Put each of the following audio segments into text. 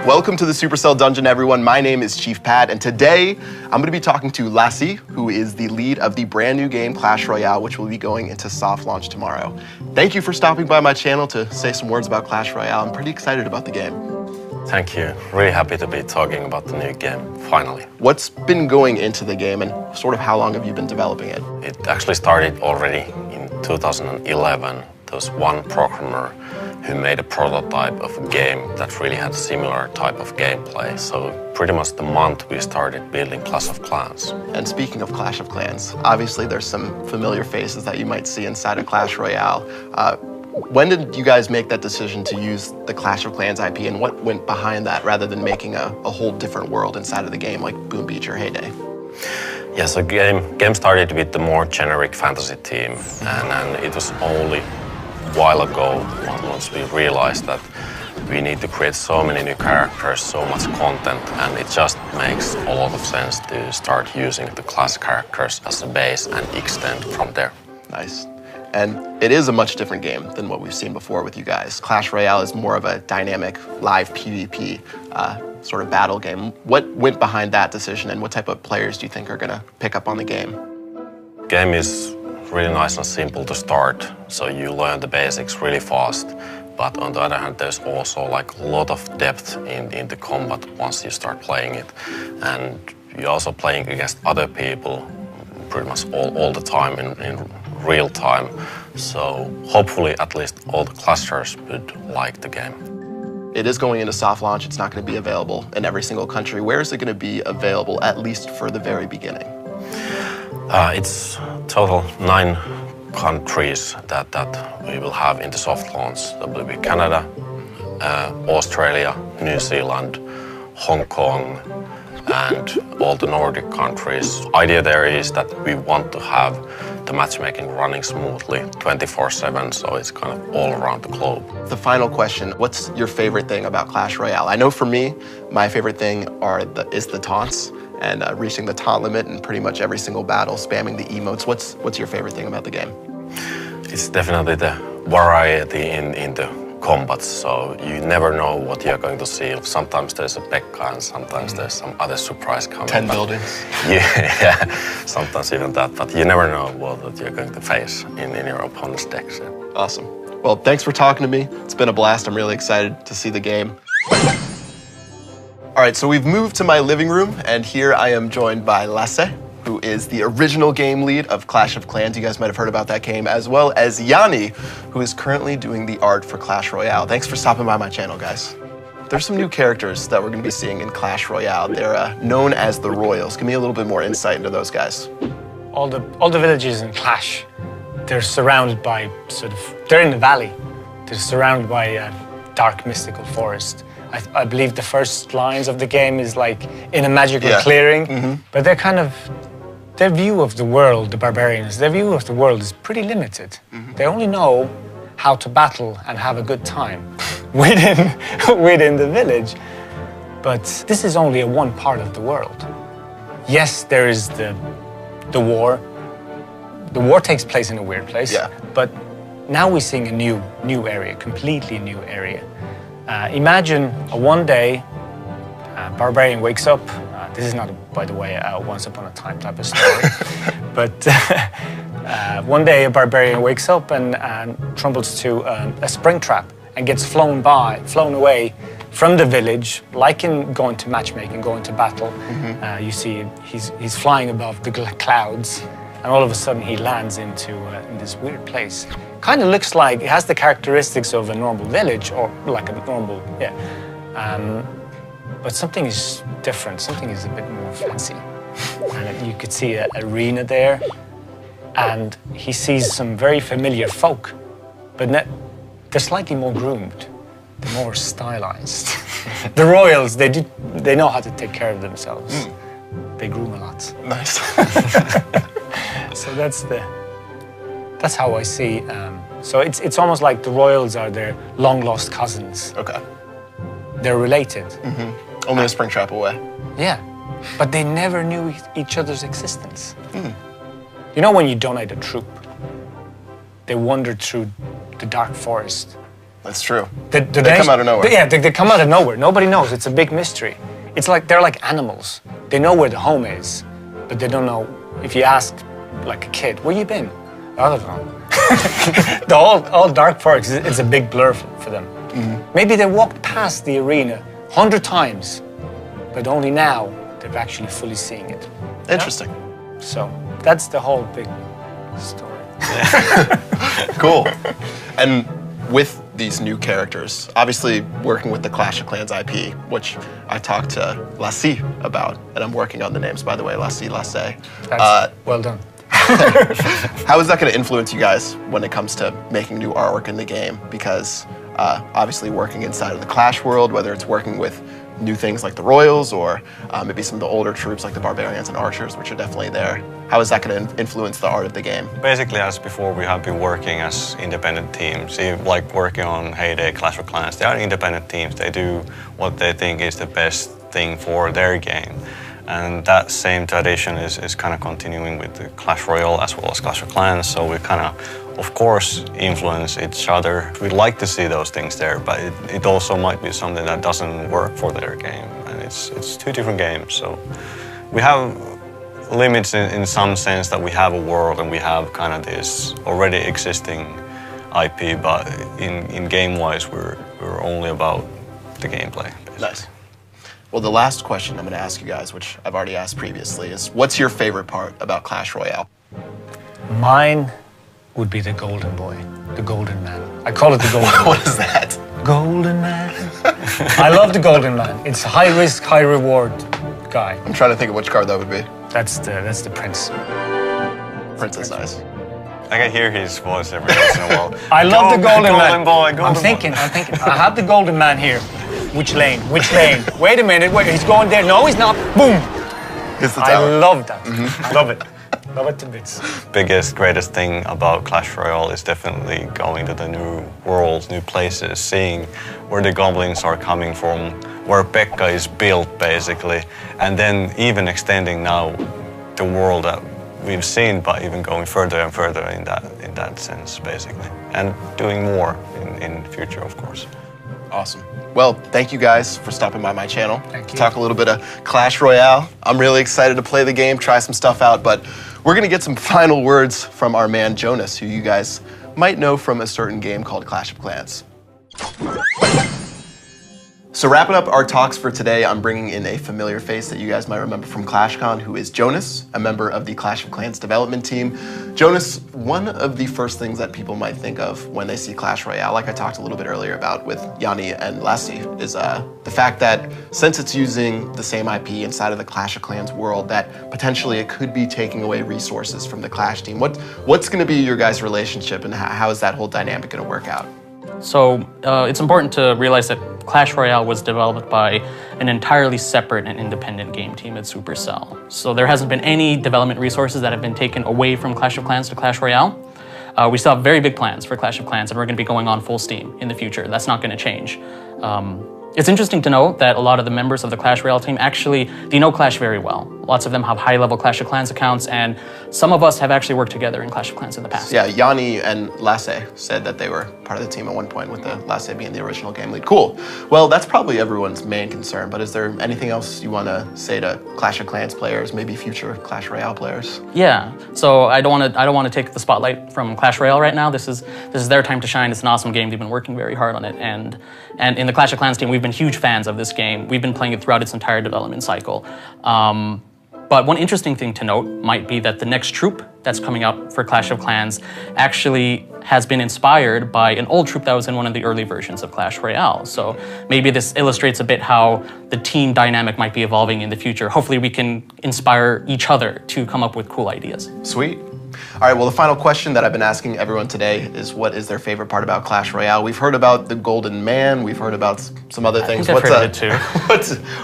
Welcome to the Supercell Dungeon, everyone. My name is Chief Pat, and today I'm going to be talking to Lassie, who is the lead of the brand new game Clash Royale, which will be going into soft launch tomorrow. Thank you for stopping by my channel to say some words about Clash Royale. I'm pretty excited about the game. Thank you. Really happy to be talking about the new game, finally. What's been going into the game, and sort of how long have you been developing it? It actually started already in 2011. There was one programmer who made a prototype of a game that really had a similar type of gameplay. So pretty much the month we started building Clash of Clans. And speaking of Clash of Clans, obviously there's some familiar faces that you might see inside of Clash Royale. When did you guys make that decision to use the Clash of Clans IP, and what went behind that rather than making a whole different world inside of the game like Boom Beach or Heyday? Yeah, so game started with the more generic fantasy theme, and it was only a while ago once we realized that we need to create so many new characters, so much content, and it just makes a lot of sense to start using the class characters as a base and extend from there. Nice. And it is a much different game than what we've seen before with you guys. Clash Royale is more of a dynamic, live PvP sort of battle game. What went behind that decision, and what type of players do you think are going to pick up on the game? Game is really nice and simple to start, so you learn the basics really fast. But on the other hand, there's also like a lot of depth in the combat once you start playing it. And you're also playing against other people pretty much all the time in real time. So hopefully at least all the clusters would like the game. It is going into soft launch. It's not going to be available in every single country. Where is it going to be available, at least for the very beginning? It's total 9 countries that we will have in the soft launch. That will be Canada, Australia, New Zealand, Hong Kong, and all the Nordic countries. Idea there is that we want to have the matchmaking running smoothly 24/7, so it's kind of all around the globe. The final question, what's your favorite thing about Clash Royale? I know for me, my favorite thing is the taunts, and reaching the taunt limit in pretty much every single battle, spamming the emotes. What's your favorite thing about the game? It's definitely the variety in the combats, so you never know what you're going to see. Sometimes there's a Pekka and sometimes there's some other surprise coming. 10 buildings. Yeah, sometimes even that, but you never know what you're going to face in your opponent's decks. Yeah. Awesome. Well, thanks for talking to me. It's been a blast. I'm really excited to see the game. All right, so we've moved to my living room, and here I am joined by Lasse, who is the original game lead of Clash of Clans. You guys might have heard about that game, as well as Yanni, who is currently doing the art for Clash Royale. Thanks for stopping by my channel, guys. There's some new characters that we're going to be seeing in Clash Royale. They're known as the Royals. Give me a little bit more insight into those guys. All the villages in Clash, they're surrounded by they're in the valley. They're surrounded by a dark mystical forest. I believe the first lines of the game is like in a magical clearing, but their view of the world, the barbarians, their view of the world is pretty limited. They only know how to battle and have a good time within the village. But this is only one part of the world. Yes, there is the war. The war takes place in a weird place, but now we're seeing a new area, completely new area. Imagine one day, a barbarian wakes up. This is not, by the way, a once upon a time type of story. But one day a barbarian wakes up and tumbles to a spring trap and gets flown away from the village, like in going to matchmaking, going to battle. You see he's flying above the clouds, and all of a sudden he lands in this weird place. Kind of looks like, it has the characteristics of a normal village, or like a normal, but something is different, something is a bit more fancy. And you could see an arena there, and he sees some very familiar folk, but they're slightly more groomed, they're more stylized. The Royals, they know how to take care of themselves. They groom a lot. Nice. So that's how I see. So it's almost like the Royals are their long-lost cousins. Okay. They're related. Only a spring trap away. Yeah, but they never knew each other's existence. You know when you donate a troop, they wander through the dark forest That's true. They come out of nowhere. They come out of nowhere. Nobody knows. It's a big mystery. It's like they're like animals. They know where the home is, but they don't know. If you ask like a kid, where you been? I don't know. The all Dark Forest, it's a big blur for them. Maybe they walked past the arena 100 times, but only now they're actually fully seeing it. Interesting. So that's the whole big story. Cool. And with these new characters, obviously working with the Clash of Clans IP, which I talked to Lassie about, and I'm working on the names, by the way, Lassie. That's well done. How is that going to influence you guys when it comes to making new artwork in the game? Because obviously working inside of the Clash world, whether it's working with new things like the Royals or maybe some of the older troops like the Barbarians and Archers, which are definitely there. How is that going to influence the art of the game? Basically, as before, we have been working as independent teams. Like working on Heyday, Clash of Clans, they are independent teams. They do what they think is the best thing for their game. And that same tradition is kind of continuing with the Clash Royale as well as Clash of Clans. So we kind of course, influence each other. We'd like to see those things there, but it also might be something that doesn't work for their game. And it's two different games. So we have limits in some sense that we have a world and we have kind of this already existing IP, but in game-wise, we're only about the gameplay. Basically. Nice. Well, the last question I'm going to ask you guys, which I've already asked previously, is what's your favorite part about Clash Royale? Mine would be the golden boy, the golden man. I call it the golden man. What is that? Golden man. I love the golden man. It's a high risk, high reward guy. I'm trying to think of which card that would be. That's the prince. Prince is nice. I can hear his voice every once in a while. I love the golden man. Boy, golden I'm thinking. I have the golden man here. Which lane? Which lane? Wait a minute. Wait, he's going there. No, he's not. Boom. It's the I tower. love that. I love it. Love it to bits. Biggest, greatest thing about Clash Royale is definitely going to the new worlds, new places, seeing where the goblins are coming from, where Pekka is built, basically, and then even extending now the world that we've seen, but even going further and further in that sense, basically, and doing more in the future, of course. Awesome. Well, thank you guys for stopping by my channel. Thank you. Talk a little bit of Clash Royale. I'm really excited to play the game, try some stuff out, but we're going to get some final words from our man Jonas, who you guys might know from a certain game called Clash of Clans. So wrapping up our talks for today, I'm bringing in a familiar face that you guys might remember from ClashCon, who is Jonas, a member of the Clash of Clans development team. Jonas, one of the first things that people might think of when they see Clash Royale, like I talked a little bit earlier about with Yanni and Lassie, is the fact that since it's using the same IP inside of the Clash of Clans world, that potentially it could be taking away resources from the Clash team. What's going to be your guys' relationship, and how is that whole dynamic going to work out? So it's important to realize that Clash Royale was developed by an entirely separate and independent game team at Supercell. So there hasn't been any development resources that have been taken away from Clash of Clans to Clash Royale. We still have very big plans for Clash of Clans, and we're going to be going on full steam in the future. That's not going to change. It's interesting to know that a lot of the members of the Clash Royale team actually, they know Clash very well. Lots of them have high-level Clash of Clans accounts, and some of us have actually worked together in Clash of Clans in the past. Yeah, Yanni and Lasse said that they were part of the team at one point, with the Lasse being the original game lead. Cool. Well, that's probably everyone's main concern, but is there anything else you want to say to Clash of Clans players, maybe future Clash Royale players? Yeah. So I don't want to take the spotlight from Clash Royale right now. This is their time to shine. It's an awesome game. They've been working very hard on it, and in the Clash of Clans team, we've been huge fans of this game. We've been playing it throughout its entire development cycle. But one interesting thing to note might be that the next troop that's coming up for Clash of Clans actually has been inspired by an old troop that was in one of the early versions of Clash Royale. So maybe this illustrates a bit how the team dynamic might be evolving in the future. Hopefully we can inspire each other to come up with cool ideas. Sweet. All right, well, the final question that I've been asking everyone today is what is their favorite part about Clash Royale? We've heard about the Golden Man, we've heard about some other things. I've heard of it too.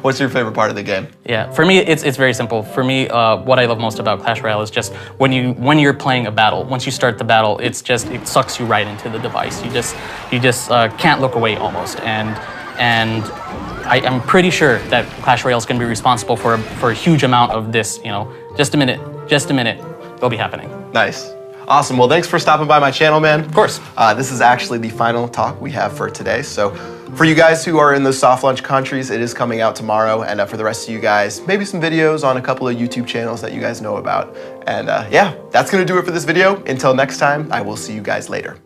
What's your favorite part of the game? Yeah, for me, it's very simple. For me, what I love most about Clash Royale is just when you're playing a battle. Once you start the battle, it sucks you right into the device. You just can't look away almost. And I'm pretty sure that Clash Royale is going to be responsible for a huge amount of this. You know, just a minute, it'll be happening. Nice. Awesome. Well, thanks for stopping by my channel, man. Of course. This is actually the final talk we have for today. So for you guys who are in those soft launch countries, it is coming out tomorrow. And for the rest of you guys, maybe some videos on a couple of YouTube channels that you guys know about. And yeah, that's going to do it for this video. Until next time, I will see you guys later.